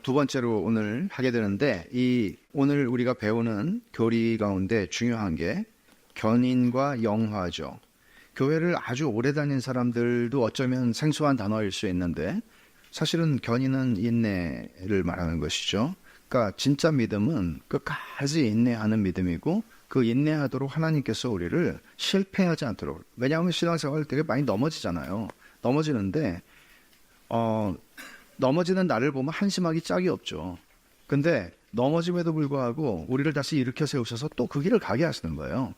두 번째로 오늘 하게 되는데, 오늘 우리가 배우는 교리 가운데 중요한 게 견인과 영화죠. 교회를 아주 오래 다닌 사람들도 어쩌면 생소한 단어일 수 있는데, 사실은 견인은 인내를 말하는 것이죠. 그러니까 진짜 믿음은 끝까지 인내하는 믿음이고, 그 인내하도록 하나님께서 우리를 실패하지 않도록. 왜냐하면 신앙생활 되게 많이 넘어지잖아요. 넘어지는데 넘어지는 나를 보면 한심하기 짝이 없죠. 근데 넘어짐에도 불구하고 우리를 다시 일으켜 세우셔서 또 그 길을 가게 하시는 거예요.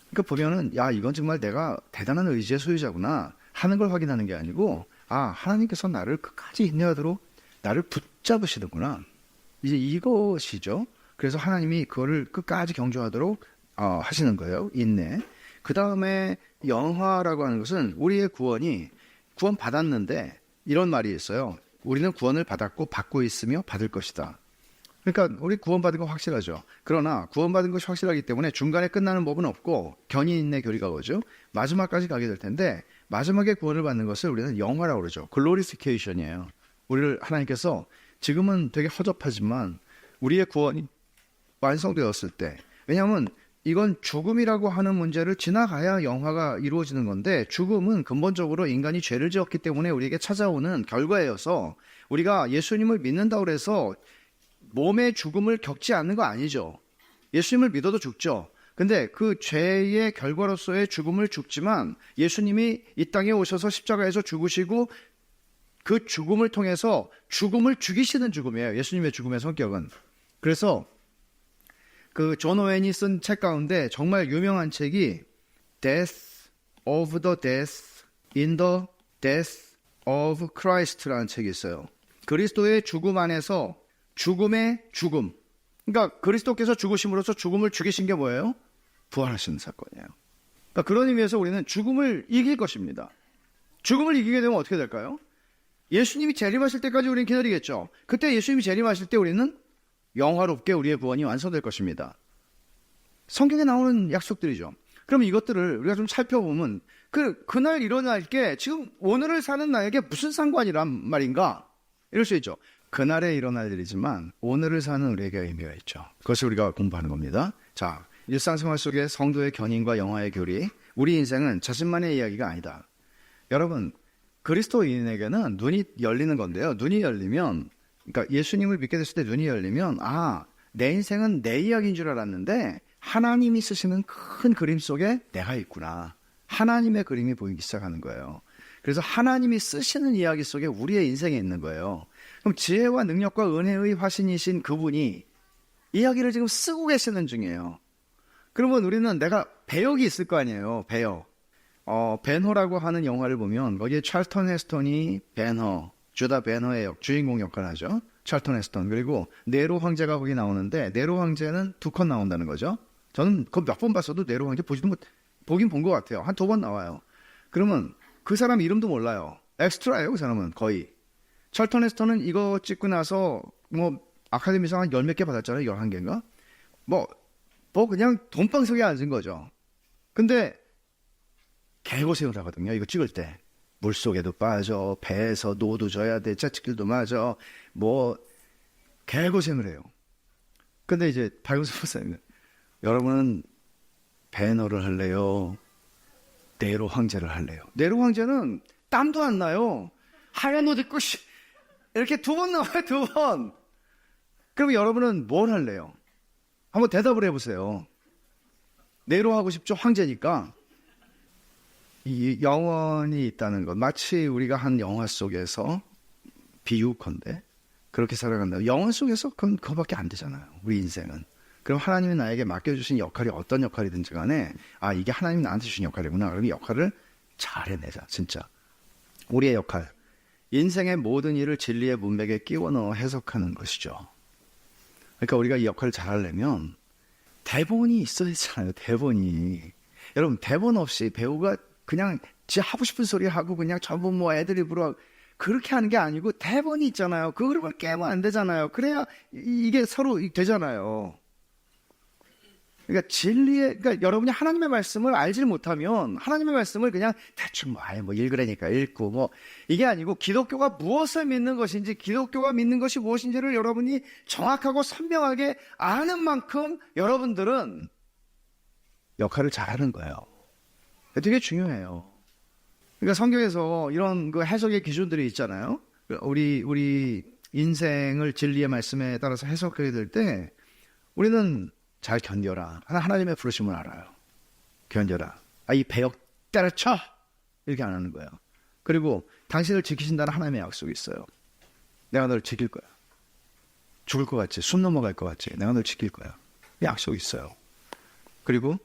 그러니까 보면은 이건 정말 내가 대단한 의지의 소유자구나 하는 걸 확인하는 게 아니고, 하나님께서 나를 끝까지 인내하도록 나를 붙잡으시는구나, 이제 이것이죠. 그래서 하나님이 그거를 끝까지 경주하도록 하시는 거예요. 인내. 그 다음에 영화라고 하는 것은 우리의 구원 받았는데, 이런 말이 있어요. 우리는 구원을 받았고 받고 있으며 받을 것이다. 그러니까 우리 구원받은 건 확실하죠. 그러나 구원받은 것이 확실하기 때문에 중간에 끝나는 법은 없고 견인 인내 교리가 오죠. 마지막까지 가게 될 텐데, 마지막에 구원을 받는 것을 우리는 영화라고 그러죠. 글로리피케이션이에요. 우리를 하나님께서 지금은 되게 허접하지만 우리의 구원이 완성되었을 때, 왜냐하면 이건 죽음이라고 하는 문제를 지나가야 영화가 이루어지는 건데, 죽음은 근본적으로 인간이 죄를 지었기 때문에 우리에게 찾아오는 결과여서, 우리가 예수님을 믿는다고 해서 몸의 죽음을 겪지 않는 거 아니죠. 예수님을 믿어도 죽죠. 근데 그 죄의 결과로서의 죽음을 죽지만, 예수님이 이 땅에 오셔서 십자가에서 죽으시고 그 죽음을 통해서 죽음을 죽이시는 죽음이에요. 예수님의 죽음의 성격은. 그래서 그 존 오웬이 쓴 책 가운데 정말 유명한 책이 Death of the Death in the Death of Christ라는 책이 있어요. 그리스도의 죽음 안에서 죽음의 죽음. 그러니까 그리스도께서 죽으심으로써 죽음을 죽이신 게 뭐예요? 부활하시는 사건이에요. 그러니까 그런 의미에서 우리는 죽음을 이길 것입니다. 죽음을 이기게 되면 어떻게 될까요? 예수님이 재림하실 때까지 우리는 기다리겠죠. 그때 예수님이 재림하실 때 우리는 영화롭게 우리의 구원이 완성될 것입니다. 성경에 나오는 약속들이죠. 그럼 이것들을 우리가 좀 살펴보면, 그날 일어날 게 지금 오늘을 사는 나에게 무슨 상관이란 말인가? 이럴 수 있죠. 그날에 일어날 일이지만 오늘을 사는 우리에게 의미가 있죠. 그것을 우리가 공부하는 겁니다. 자, 일상생활 속의 성도의 견인과 영화의 교리. 우리 인생은 자신만의 이야기가 아니다. 여러분, 그리스도인에게는 눈이 열리는 건데요. 눈이 열리면, 그러니까 예수님을 믿게 됐을 때 눈이 열리면, 내 인생은 내 이야기인 줄 알았는데 하나님이 쓰시는 큰 그림 속에 내가 있구나. 하나님의 그림이 보이기 시작하는 거예요. 그래서 하나님이 쓰시는 이야기 속에 우리의 인생이 있는 거예요. 그럼 지혜와 능력과 은혜의 화신이신 그분이 이야기를 지금 쓰고 계시는 중이에요. 그러면 우리는 내가 배역이 있을 거 아니에요. 배역. 벤허라고 하는 영화를 보면 거기에 찰턴 헤스턴이 주다 베너의 주인공 역할을 하죠. 찰턴 헤스턴. 그리고 네로 황제가 거기 나오는데, 네로 황제는 2컷 나온다는 거죠. 저는 그거 몇 번 봤어도 네로 황제 보긴 본 것 같아요. 한 2번 나와요. 그러면 그 사람 이름도 몰라요. 엑스트라예요, 그 사람은 거의. 찰턴 헤스턴은 이거 찍고 나서 아카데미상 한 10몇 개 받았잖아요. 11개인가? 그냥 돈방석에 앉은 거죠. 근데 개고생을 하거든요, 이거 찍을 때. 물속에도 빠져, 배에서 노도 져야 돼, 짜치길도 맞아, 개고생을 해요. 근데 이제 박용수 목사님, 여러분은 배너를 할래요? 네로 황제를 할래요? 네로 황제는 땀도 안 나요. 하얀 옷 입고 이렇게 2번 나와요, 2번. 그럼 여러분은 뭘 할래요? 한번 대답을 해보세요. 네로 하고 싶죠? 황제니까. 이 영원이 있다는 것, 마치 우리가 한 영화 속에서 비유컨대 그렇게 살아간다. 영화 속에서 그거밖에 안 되잖아요, 우리 인생은. 그럼 하나님이 나에게 맡겨주신 역할이 어떤 역할이든지 간에, 이게 하나님이 나한테 주신 역할이구나. 그럼 이 역할을 잘 해내자, 진짜. 우리의 역할, 인생의 모든 일을 진리의 문맥에 끼워 넣어 해석하는 것이죠. 그러니까 우리가 이 역할을 잘 하려면 대본이 있어야 되잖아요. 대본이. 여러분, 대본 없이 배우가 그냥 지 하고 싶은 소리 하고 그냥 전부 애드립으로 하고 그렇게 하는 게 아니고, 대본이 있잖아요. 그 흐름을 깨면 안 되잖아요. 그래야 이게 서로 되잖아요. 그러니까 그러니까 여러분이 하나님의 말씀을 알지 못하면 하나님의 말씀을 그냥 대충 뭐 읽으라니까 읽고 뭐 이게 아니고 기독교가 무엇을 믿는 것인지 기독교가 믿는 것이 무엇인지를 여러분이 정확하고 선명하게 아는 만큼 여러분들은 역할을 잘하는 거예요. 되게 중요해요. 그러니까 성경에서 이런 그 해석의 기준들이 있잖아요. 우리 인생을 진리의 말씀에 따라서 해석하게 될 때 우리는 잘 견뎌라. 하나님의 부르심을 알아요. 견뎌라. 이 배역 때려쳐! 이렇게 안 하는 거예요. 그리고 당신을 지키신다는 하나님의 약속이 있어요. 내가 널 지킬 거야. 죽을 것 같지? 숨 넘어갈 것 같지? 내가 널 지킬 거야. 약속이 있어요. 그리고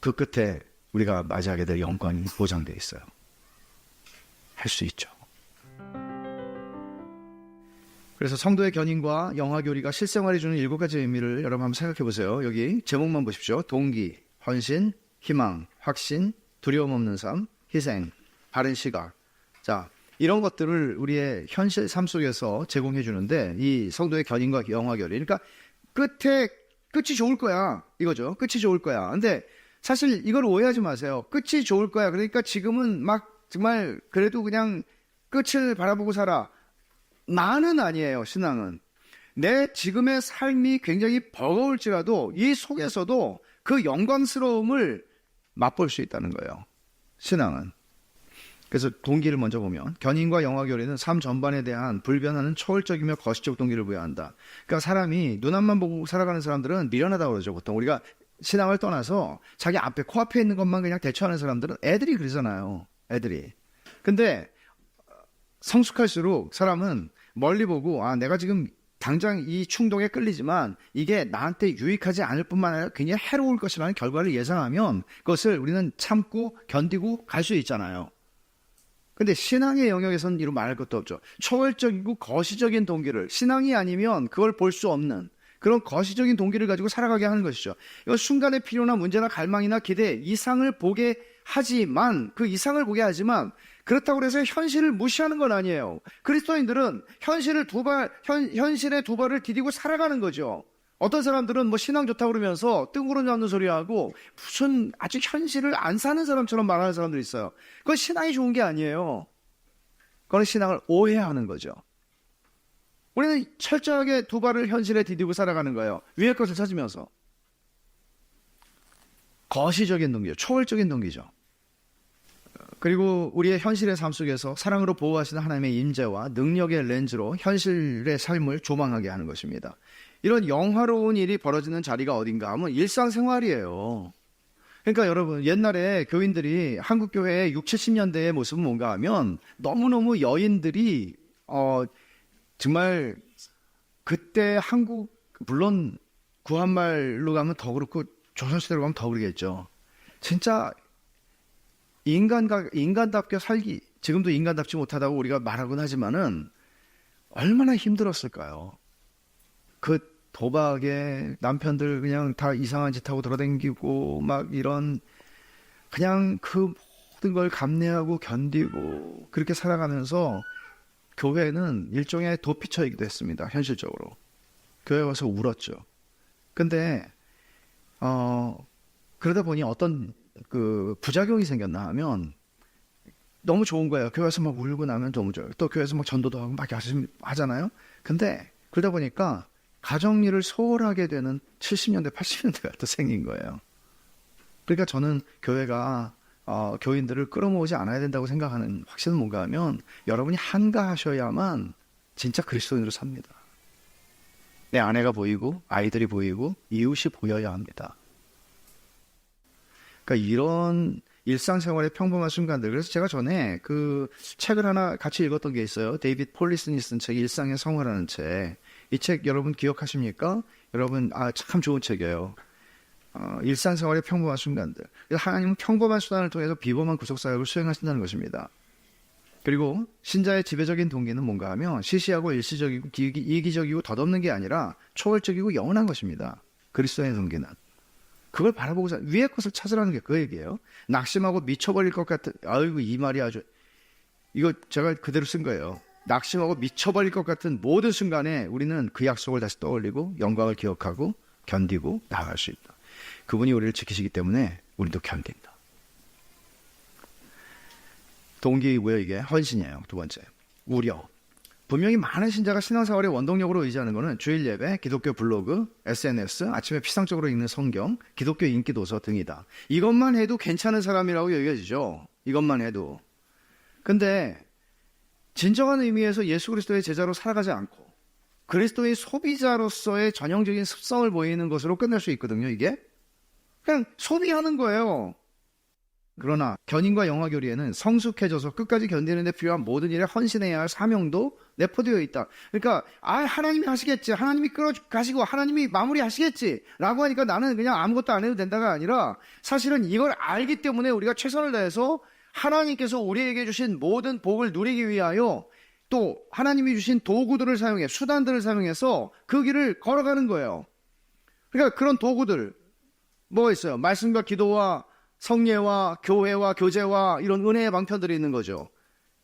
그 끝에 우리가 맞이하게 될 영광이 보장되어 있어요. 할 수 있죠. 그래서 성도의 견인과 영화교리가 실생활에 주는 7가지 의미를 여러분 한번 생각해 보세요. 여기 제목만 보십시오. 동기, 헌신, 희망, 확신, 두려움 없는 삶, 희생, 바른 시각. 자, 이런 것들을 우리의 현실 삶 속에서 제공해 주는데 이 성도의 견인과 영화교리. 그러니까 끝이 좋을 거야. 이거죠. 끝이 좋을 거야. 근데 사실 이걸 오해하지 마세요. 끝이 좋을 거야. 그러니까 지금은 막 정말 그래도 그냥 끝을 바라보고 살아. 나는 아니에요. 신앙은 내 지금의 삶이 굉장히 버거울지라도 이 속에서도 그 영광스러움을 맛볼 수 있다는 거예요. 신앙은. 그래서 동기를 먼저 보면 견인과 영화교리는 삶 전반에 대한 불변하는 초월적이며 거시적 동기를 부여한다. 그러니까 사람이 눈앞만 보고 살아가는 사람들은 미련하다고 그러죠. 보통 우리가 신앙을 떠나서 자기 앞에 코앞에 있는 것만 그냥 대처하는 사람들은 애들이 그러잖아요. 애들이. 근데 성숙할수록 사람은 멀리 보고 내가 지금 당장 이 충동에 끌리지만 이게 나한테 유익하지 않을 뿐만 아니라 굉장히 해로울 것이라는 결과를 예상하면 그것을 우리는 참고 견디고 갈 수 있잖아요. 근데 신앙의 영역에서는 이런 말할 것도 없죠. 초월적이고 거시적인 동기를 신앙이 아니면 그걸 볼 수 없는 그런 거시적인 동기를 가지고 살아가게 하는 것이죠. 이건 순간의 필요나 문제나 갈망이나 기대 이상을 보게 하지만 그 이상을 보게 하지만 그렇다고 해서 현실을 무시하는 건 아니에요. 그리스도인들은 현실의 두 발을 디디고 살아가는 거죠. 어떤 사람들은 뭐 신앙 좋다고 그러면서 뜬구름 잡는 소리하고 무슨 아직 현실을 안 사는 사람처럼 말하는 사람들이 있어요. 그건 신앙이 좋은 게 아니에요. 그건 신앙을 오해하는 거죠. 우리는 철저하게 두 발을 현실에 디디고 살아가는 거예요. 위의 것을 찾으면서. 거시적인 동기죠. 초월적인 동기죠. 그리고 우리의 현실의 삶 속에서 사랑으로 보호하시는 하나님의 임재와 능력의 렌즈로 현실의 삶을 조망하게 하는 것입니다. 이런 영화로운 일이 벌어지는 자리가 어딘가 하면 일상생활이에요. 그러니까 여러분 옛날에 교인들이 한국교회의 60, 70년대의 모습은 뭔가 하면 너무너무 여인들이 정말 그때 한국 물론 구한말로 가면 더 그렇고 조선시대로 가면 더 그러겠죠. 진짜 인간답게 살기 지금도 인간답지 못하다고 우리가 말하곤 하지만은 얼마나 힘들었을까요? 그 도박에 남편들 그냥 다 이상한 짓 하고 돌아다니고 막 이런 그냥 그 모든 걸 감내하고 견디고 그렇게 살아가면서 교회는 일종의 도피처이기도 했습니다. 현실적으로. 교회 와서 울었죠. 근데 그러다 보니 어떤 그 부작용이 생겼나 하면 너무 좋은 거예요. 교회에서 막 울고 나면 너무 좋아요. 또 교회에서 막 전도도 하고 막 열심히 하잖아요. 근데 그러다 보니까 가정일을 소홀하게 되는 70년대, 80년대가 또 생긴 거예요. 그러니까 저는 교회가 교인들을 끌어모으지 않아야 된다고 생각하는 확신은 뭔가 하면 여러분이 한가하셔야만 진짜 그리스도인으로 삽니다. 내 아내가 보이고 아이들이 보이고 이웃이 보여야 합니다. 그러니까 이런 일상생활의 평범한 순간들. 그래서 제가 전에 그 책을 하나 같이 읽었던 게 있어요. 데이빗 폴리슨이 쓴 책, 일상의 성화라는 책. 이 책 여러분 기억하십니까? 여러분 참 좋은 책이에요. 일상생활의 평범한 순간들. 하나님은 평범한 수단을 통해서 비범한 구속사역을 수행하신다는 것입니다. 그리고 신자의 지배적인 동기는 뭔가 하면 시시하고 일시적이고 이기적이고 덧없는 게 아니라 초월적이고 영원한 것입니다. 그리스도의 동기는. 그걸 바라보고 위의 것을 찾으라는 게 그 얘기예요. 낙심하고 미쳐버릴 것 같은 아이고 이 말이 아주 이거 제가 그대로 쓴 거예요. 낙심하고 미쳐버릴 것 같은 모든 순간에 우리는 그 약속을 다시 떠올리고 영광을 기억하고 견디고 나아갈 수 있다. 그분이 우리를 지키시기 때문에 우리도 견딘다. 동기 뭐예요 이게? 헌신이에요. 두 번째, 우려. 분명히 많은 신자가 신앙생활의 원동력으로 의지하는 것은 주일 예배, 기독교 블로그, SNS, 아침에 피상적으로 읽는 성경, 기독교 인기도서 등이다. 이것만 해도 괜찮은 사람이라고 여겨지죠. 이것만 해도. 근데 진정한 의미에서 예수 그리스도의 제자로 살아가지 않고 그리스도의 소비자로서의 전형적인 습성을 보이는 것으로 끝날 수 있거든요. 이게 그냥 소비하는 거예요. 그러나 견인과 영화교리에는 성숙해져서 끝까지 견디는 데 필요한 모든 일에 헌신해야 할 사명도 내포되어 있다. 그러니까 하나님이 하시겠지, 하나님이 끌어가시고 하나님이 마무리하시겠지 라고 하니까 나는 그냥 아무것도 안 해도 된다가 아니라 사실은 이걸 알기 때문에 우리가 최선을 다해서 하나님께서 우리에게 주신 모든 복을 누리기 위하여 또 하나님이 주신 도구들을 사용해, 수단들을 사용해서 그 길을 걸어가는 거예요. 그러니까 그런 도구들 뭐가 있어요? 말씀과 기도와 성례와 교회와 교제와 이런 은혜의 방편들이 있는 거죠.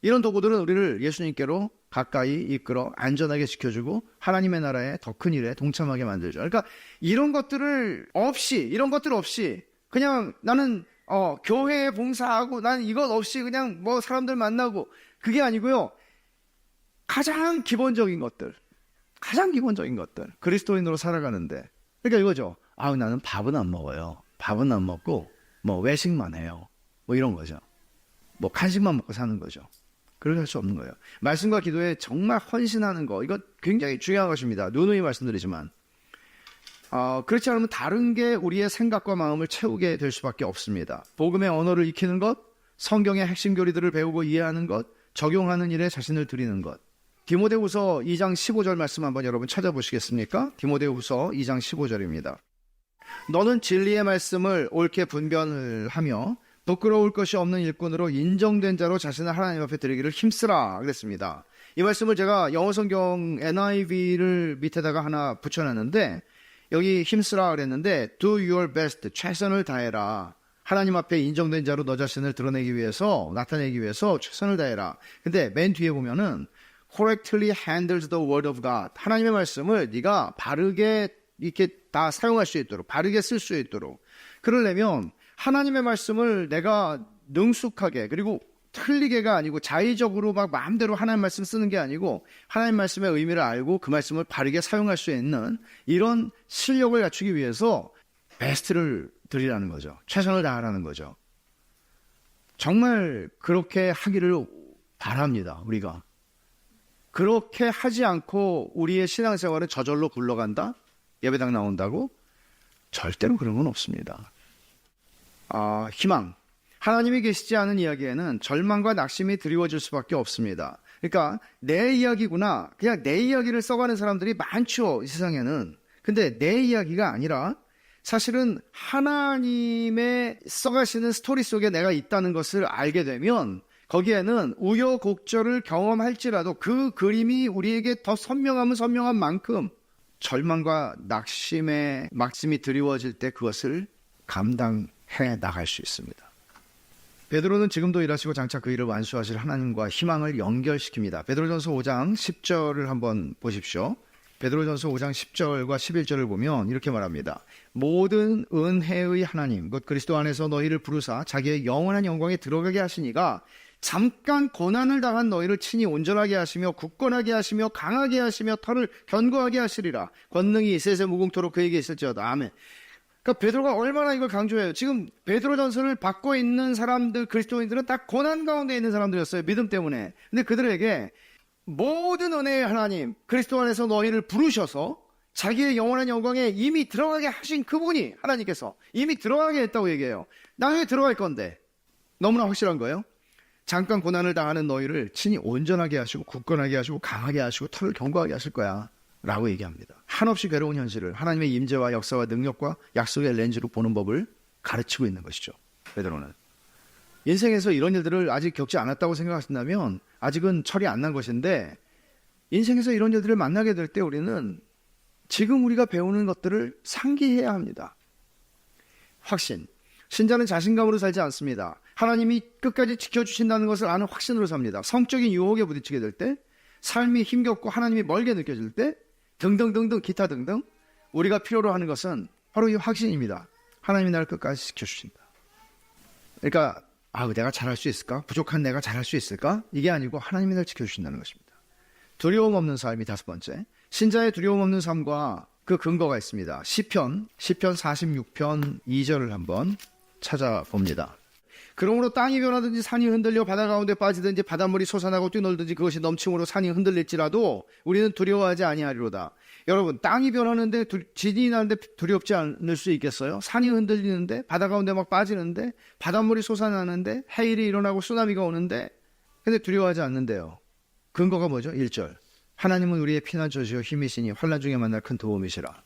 이런 도구들은 우리를 예수님께로 가까이 이끌어 안전하게 지켜주고 하나님의 나라의 더 큰 일에 동참하게 만들죠. 그러니까 이런 것들 없이 그냥 나는 교회에 봉사하고 나는 이것 없이 그냥 뭐 사람들 만나고 그게 아니고요. 가장 기본적인 것들 그리스도인으로 살아가는데 그러니까 이거죠. 나는 밥은 안 먹어요. 밥은 안 먹고 뭐 외식만 해요. 뭐 이런 거죠. 뭐 간식만 먹고 사는 거죠. 그렇게 할 수 없는 거예요. 말씀과 기도에 정말 헌신하는 거 이거 굉장히 중요한 것입니다. 누누이 말씀드리지만 그렇지 않으면 다른 게 우리의 생각과 마음을 채우게 될 수밖에 없습니다. 복음의 언어를 익히는 것, 성경의 핵심 교리들을 배우고 이해하는 것, 적용하는 일에 자신을 들이는 것. 디모데후서 2장 15절 말씀 한번 여러분 찾아보시겠습니까? 디모데후서 2장 15절입니다. 너는 진리의 말씀을 옳게 분별을 하며 부끄러울 것이 없는 일꾼으로 인정된 자로 자신을 하나님 앞에 드리기를 힘쓰라 그랬습니다. 이 말씀을 제가 영어 성경 NIV를 밑에다가 하나 붙여놨는데 여기 힘쓰라 그랬는데 do your best, 최선을 다해라. 하나님 앞에 인정된 자로 너 자신을 드러내기 위해서, 나타내기 위해서 최선을 다해라. 근데 맨 뒤에 보면은 correctly handles the word of God. 하나님의 말씀을 네가 바르게 이렇게 다 사용할 수 있도록, 바르게 쓸 수 있도록. 그러려면 하나님의 말씀을 내가 능숙하게, 그리고 틀리게가 아니고 자의적으로 막 마음대로 하나님 말씀 쓰는 게 아니고 하나님 말씀의 의미를 알고 그 말씀을 바르게 사용할 수 있는 이런 실력을 갖추기 위해서 베스트를 드리라는 거죠. 최선을 다하라는 거죠. 정말 그렇게 하기를 바랍니다. 우리가. 그렇게 하지 않고 우리의 신앙생활은 저절로 굴러간다? 예배당 나온다고? 절대로 그런 건 없습니다. 희망. 하나님이 계시지 않은 이야기에는 절망과 낙심이 드리워질 수밖에 없습니다. 그러니까 내 이야기구나. 그냥 내 이야기를 써가는 사람들이 많죠. 이 세상에는. 근데 내 이야기가 아니라 사실은 하나님의 써가시는 스토리 속에 내가 있다는 것을 알게 되면 거기에는 우여곡절을 경험할지라도 그 그림이 우리에게 더 선명하면 선명한 만큼 절망과 낙심의 막심이 드리워질 때 그것을 감당해 나갈 수 있습니다. 베드로는 지금도 일하시고 장차 그 일을 완수하실 하나님과 희망을 연결시킵니다. 베드로전서 5장 10절을 한번 보십시오. 베드로전서 5장 10절과 11절을 보면 이렇게 말합니다. 모든 은혜의 하나님 곧 그리스도 안에서 너희를 부르사 자기의 영원한 영광에 들어가게 하시니가 잠깐 고난을 당한 너희를 친히 온전하게 하시며 굳건하게 하시며 강하게 하시며 털을 견고하게 하시리라. 권능이 세세 무궁토록 그에게 있을지어다. 아멘. 그러니까 베드로가 얼마나 이걸 강조해요. 지금 베드로전서를 받고 있는 사람들, 그리스도인들은 다 고난 가운데 있는 사람들이었어요. 믿음 때문에. 근데 그들에게 모든 은혜의 하나님, 그리스도 안에서 너희를 부르셔서 자기의 영원한 영광에 이미 들어가게 하신 그분이 하나님께서 이미 들어가게 했다고 얘기해요. 나중에 들어갈 건데 너무나 확실한 거예요. 잠깐 고난을 당하는 너희를 친히 온전하게 하시고 굳건하게 하시고 강하게 하시고 털을 견고하게 하실 거야 라고 얘기합니다. 한없이 괴로운 현실을 하나님의 임재와 역사와 능력과 약속의 렌즈로 보는 법을 가르치고 있는 것이죠. 베드로는 인생에서 이런 일들을 아직 겪지 않았다고 생각하신다면 아직은 철이 안 난 것인데 인생에서 이런 일들을 만나게 될 때 우리는 지금 우리가 배우는 것들을 상기해야 합니다. 확신. 신자는 자신감으로 살지 않습니다. 하나님이 끝까지 지켜주신다는 것을 아는 확신으로 삽니다. 성적인 유혹에 부딪히게 될 때, 삶이 힘겹고 하나님이 멀게 느껴질 때, 등등등등 기타 등등 우리가 필요로 하는 것은 바로 이 확신입니다. 하나님이 나를 끝까지 지켜주신다. 그러니까 내가 잘할 수 있을까? 부족한 내가 잘할 수 있을까? 이게 아니고 하나님이 나를 지켜주신다는 것입니다. 두려움 없는 삶이 다섯 번째. 신자의 두려움 없는 삶과 그 근거가 있습니다. 시편 46편 2절을 한번 찾아봅니다. 그러므로 땅이 변하든지 산이 흔들려 바다 가운데 빠지든지 바닷물이 솟아나고 뛰놀든지 그것이 넘침으로 산이 흔들릴지라도 우리는 두려워하지 아니하리로다. 여러분, 땅이 변하는데 지진이 나는데 두렵지 않을 수 있겠어요? 산이 흔들리는데 바다 가운데 막 빠지는데 바닷물이 솟아나는데 해일이 일어나고 쓰나미가 오는데 근데 두려워하지 않는데요. 근거가 뭐죠? 1절. 하나님은 우리의 피난처시요 힘이시니 환난 중에 만날 큰 도움이시라.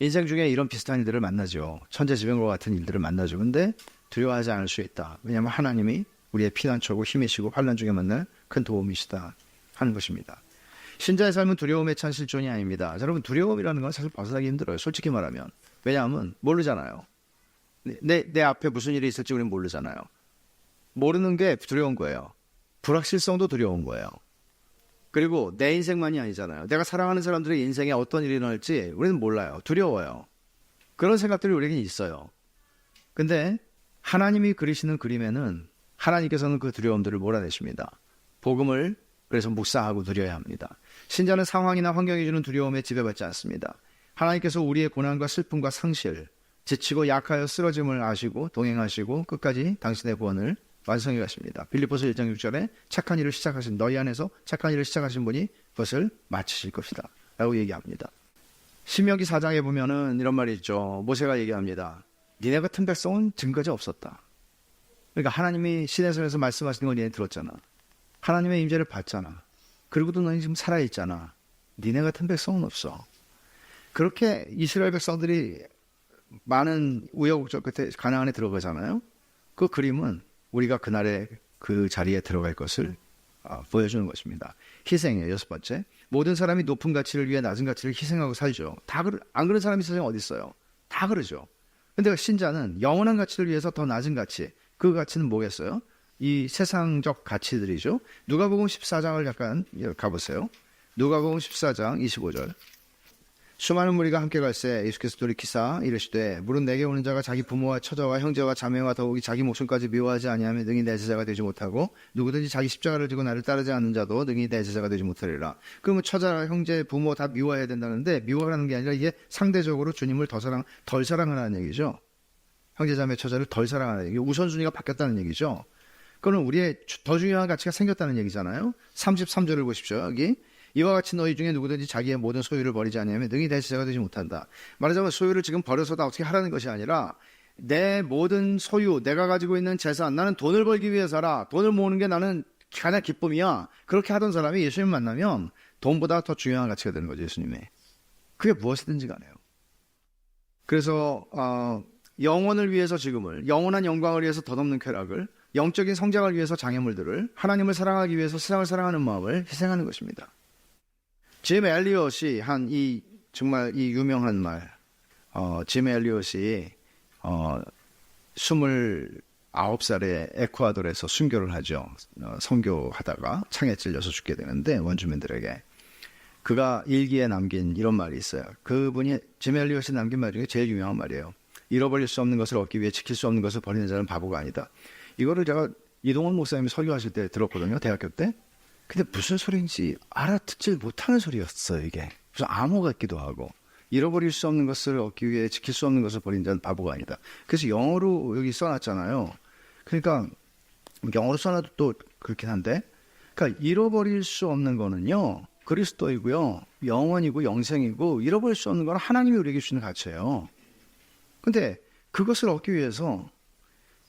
인생 중에 이런 비슷한 일들을 만나죠. 천재지변과 같은 일들을 만나죠. 근데 두려워하지 않을 수 있다. 왜냐하면 하나님이 우리의 피난처고 힘이시고 환난 중에 만날 큰 도움이시다 하는 것입니다. 신자의 삶은 두려움에 찬 실존이 아닙니다. 여러분, 두려움이라는 건 사실 벗어나기 힘들어요. 솔직히 말하면. 왜냐하면 모르잖아요. 내 앞에 무슨 일이 있을지 우리는 모르잖아요. 모르는 게 두려운 거예요. 불확실성도 두려운 거예요. 그리고 내 인생만이 아니잖아요. 내가 사랑하는 사람들의 인생에 어떤 일이 일어날지 우리는 몰라요. 두려워요. 그런 생각들이 우리에게 있어요. 근데 하나님이 그리시는 그림에는 하나님께서는 그 두려움들을 몰아내십니다. 복음을 그래서 묵상하고 누려야 합니다. 신자는 상황이나 환경이 주는 두려움에 지배받지 않습니다. 하나님께서 우리의 고난과 슬픔과 상실, 지치고 약하여 쓰러짐을 아시고 동행하시고 끝까지 당신의 구원을 완성해 가십니다. 빌립보서 1장 6절에 착한 일을 시작하신 너희 안에서 착한 일을 시작하신 분이 그것을 마치실 것이다 라고 얘기합니다. 신명기 4장에 보면은 이런 말이 있죠. 모세가 얘기합니다. 니네 같은 백성은 증거지 없었다. 그러니까 하나님이 시내성에서 말씀하시는 거 니네 들었잖아. 하나님의 임재를 받잖아. 그리고도 너희 지금 살아있잖아. 니네 같은 백성은 없어. 그렇게 이스라엘 백성들이 많은 우여곡절 끝에 가나안에 들어가잖아요. 그 그림은 우리가 그날의 그 자리에 들어갈 것을 보여주는 것입니다. 희생이에요. 여섯 번째. 모든 사람이 높은 가치를 위해 낮은 가치를 희생하고 살죠. 안 그런 사람이 세상에 어디 있어요? 다 그러죠. 근데 신자는 영원한 가치를 위해서 더 낮은 가치, 그 가치는 뭐겠어요? 이 세상적 가치들이죠. 누가복음 14장을 잠깐 가보세요. 누가복음 14장 25절. 수많은 무리가 함께 갈새 예수께서 돌이키사 이르시되 물은 내게 오는 자가 자기 부모와 처자와 형제와 자매와 더욱이 자기 목숨까지 미워하지 아니하면 능히 내 제자가 되지 못하고 누구든지 자기 십자가를 지고 나를 따르지 않는 자도 능히 내 제자가 되지 못하리라. 그러면 처자, 형제, 부모 다 미워해야 된다는데 미워하는 게 아니라 이게 상대적으로 주님을 덜 사랑하는 얘기죠. 형제, 자매, 처자를 덜 사랑하는 얘기. 우선순위가 바뀌었다는 얘기죠. 그거는 우리의 더 중요한 가치가 생겼다는 얘기잖아요. 33절을 보십시오. 여기 이와 같이 너희 중에 누구든지 자기의 모든 소유를 버리지 않으면 능히 내 제자가 되지 못한다. 말하자면 소유를 지금 버려서도 어떻게 하라는 것이 아니라 내 모든 소유, 내가 가지고 있는 재산, 나는 돈을 벌기 위해 살아. 돈을 모으는 게 나는 가장 기쁨이야. 그렇게 하던 사람이 예수님 만나면 돈보다 더 중요한 가치가 되는 거죠. 예수님의. 그게 무엇이든지 간에요. 그래서 영원을 위해서 지금을, 영원한 영광을 위해서 덧없는 쾌락을, 영적인 성장을 위해서 장애물들을, 하나님을 사랑하기 위해서 세상을 사랑하는 마음을 희생하는 것입니다. 짐 엘리엇이 정말 이 유명한 말, 짐 엘리엇이 29살에 에콰도르에서 순교를 하죠. 선교하다가 창에 찔려서 죽게 되는데 원주민들에게. 그가 일기에 남긴 이런 말이 있어요. 그분이 짐 엘리엇이 남긴 말 중에 제일 유명한 말이에요. 잃어버릴 수 없는 것을 얻기 위해 지킬 수 없는 것을 버리는 자는 바보가 아니다. 이거를 제가 이동원 목사님이 설교하실 때 들었거든요. 대학교 때. 근데 무슨 소리인지 알아듣지 못하는 소리였어요. 이게 무슨 암호 같기도 하고. 잃어버릴 수 없는 것을 얻기 위해 지킬 수 없는 것을 버리는 자는 바보가 아니다. 그래서 영어로 여기 써놨잖아요. 그러니까 영어로 써놔도 또 그렇긴 한데, 그러니까 잃어버릴 수 없는 거는요 그리스도이고요, 영원이고 영생이고, 잃어버릴 수 없는 건 하나님이 우리에게 주시는 가치예요. 근데 그것을 얻기 위해서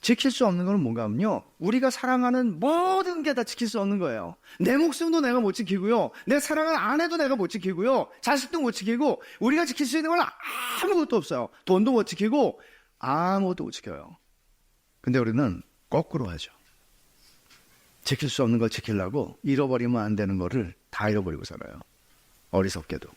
지킬 수 없는 건 뭔가 하면요, 우리가 사랑하는 모든 게 다 지킬 수 없는 거예요. 내 목숨도 내가 못 지키고요, 내 사랑하는 아내도 내가 못 지키고요, 자식도 못 지키고, 우리가 지킬 수 있는 건 아무것도 없어요. 돈도 못 지키고 아무것도 못 지켜요. 근데 우리는 거꾸로 하죠. 지킬 수 없는 걸 지키려고 잃어버리면 안 되는 거를 다 잃어버리고 살아요. 어리석게도.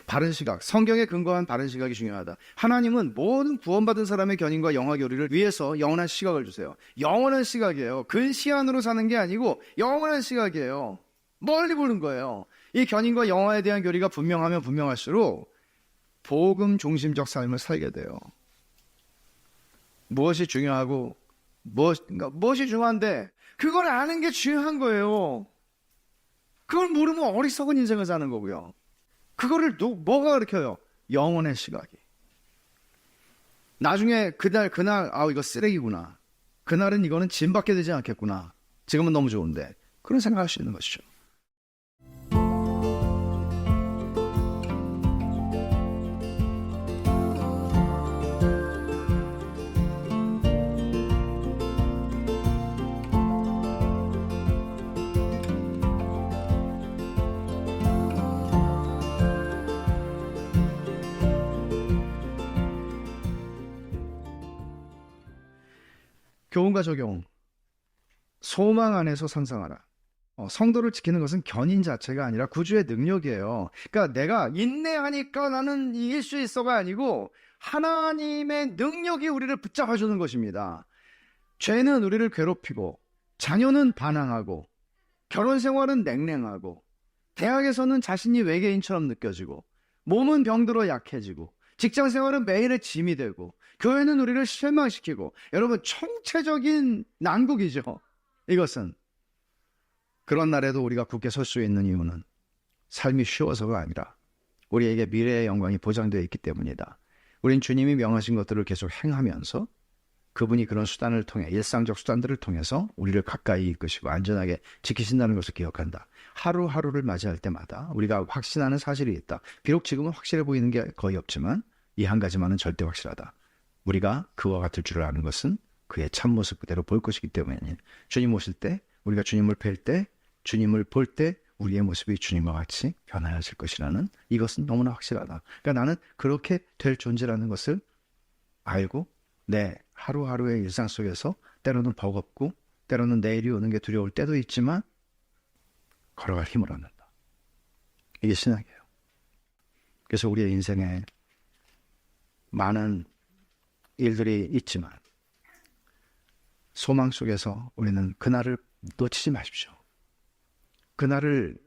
바른 시각, 성경에 근거한 바른 시각이 중요하다. 하나님은 모든 구원받은 사람의 견인과 영화 교리를 위해서 영원한 시각을 주세요. 영원한 시각이에요. 근시안으로 사는 게 아니고 영원한 시각이에요. 멀리 보는 거예요. 이 견인과 영화에 대한 교리가 분명하면 분명할수록 복음 중심적 삶을 살게 돼요. 무엇이 중요하고 그러니까 무엇이 중요한데 그걸 아는 게 중요한 거예요. 그걸 모르면 어리석은 인생을 사는 거고요. 그거를 뭐가 가르쳐요? 영혼의 시각이. 나중에 그날 이거 쓰레기구나. 그날은 이거는 짐밖에 되지 않겠구나. 지금은 너무 좋은데 그런 생각할 수 있는 것이죠. 교훈과 적용. 소망 안에서 상상하라. 성도를 지키는 것은 견인 자체가 아니라 구주의 능력이에요. 그러니까 내가 인내하니까 나는 이길 수 있어가 아니고 하나님의 능력이 우리를 붙잡아주는 것입니다. 죄는 우리를 괴롭히고 자녀는 반항하고 결혼 생활은 냉랭하고 대학에서는 자신이 외계인처럼 느껴지고 몸은 병들어 약해지고 직장 생활은 매일의 짐이 되고 교회는 우리를 실망시키고 여러분 총체적인 난국이죠. 이것은 그런 날에도 우리가 굳게 설 수 있는 이유는 삶이 쉬워서가 아니라 우리에게 미래의 영광이 보장되어 있기 때문이다. 우린 주님이 명하신 것들을 계속 행하면서 그분이 그런 수단을 통해 일상적 수단들을 통해서 우리를 가까이 이끄시고 안전하게 지키신다는 것을 기억한다. 하루하루를 맞이할 때마다 우리가 확신하는 사실이 있다. 비록 지금은 확실해 보이는 게 거의 없지만 이 한 가지만은 절대 확실하다. 우리가 그와 같을 줄을 아는 것은 그의 참모습 그대로 볼 것이기 때문이니 주님 오실 때 우리가 주님을 뵐 때 주님을 볼 때 우리의 모습이 주님과 같이 변화하실 것이라는 이것은 너무나 확실하다. 그러니까 나는 그렇게 될 존재라는 것을 알고 내 하루하루의 일상 속에서 때로는 버겁고 때로는 내일이 오는 게 두려울 때도 있지만 걸어갈 힘을 얻는다. 이게 신학이에요. 그래서 우리의 인생에 많은 일들이 있지만 소망 속에서 우리는 그날을 놓치지 마십시오. 그날을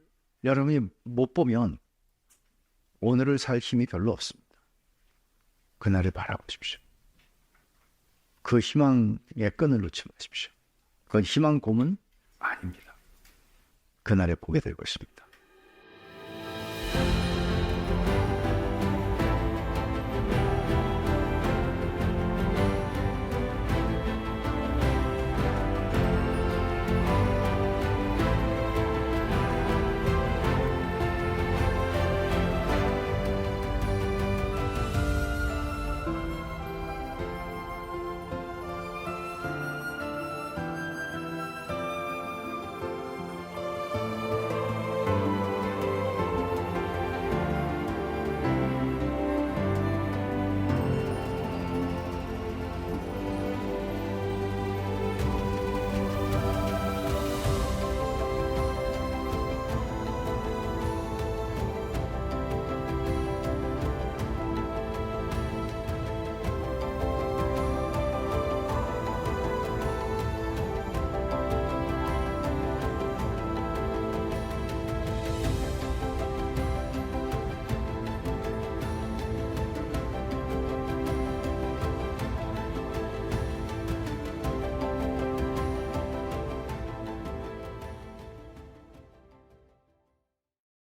여러분이 못 보면 오늘을 살 힘이 별로 없습니다. 그날을 바라보십시오. 그 희망의 끈을 놓지 마십시오. 그건 희망 고문 아닙니다. 그날에 보게 될 것입니다.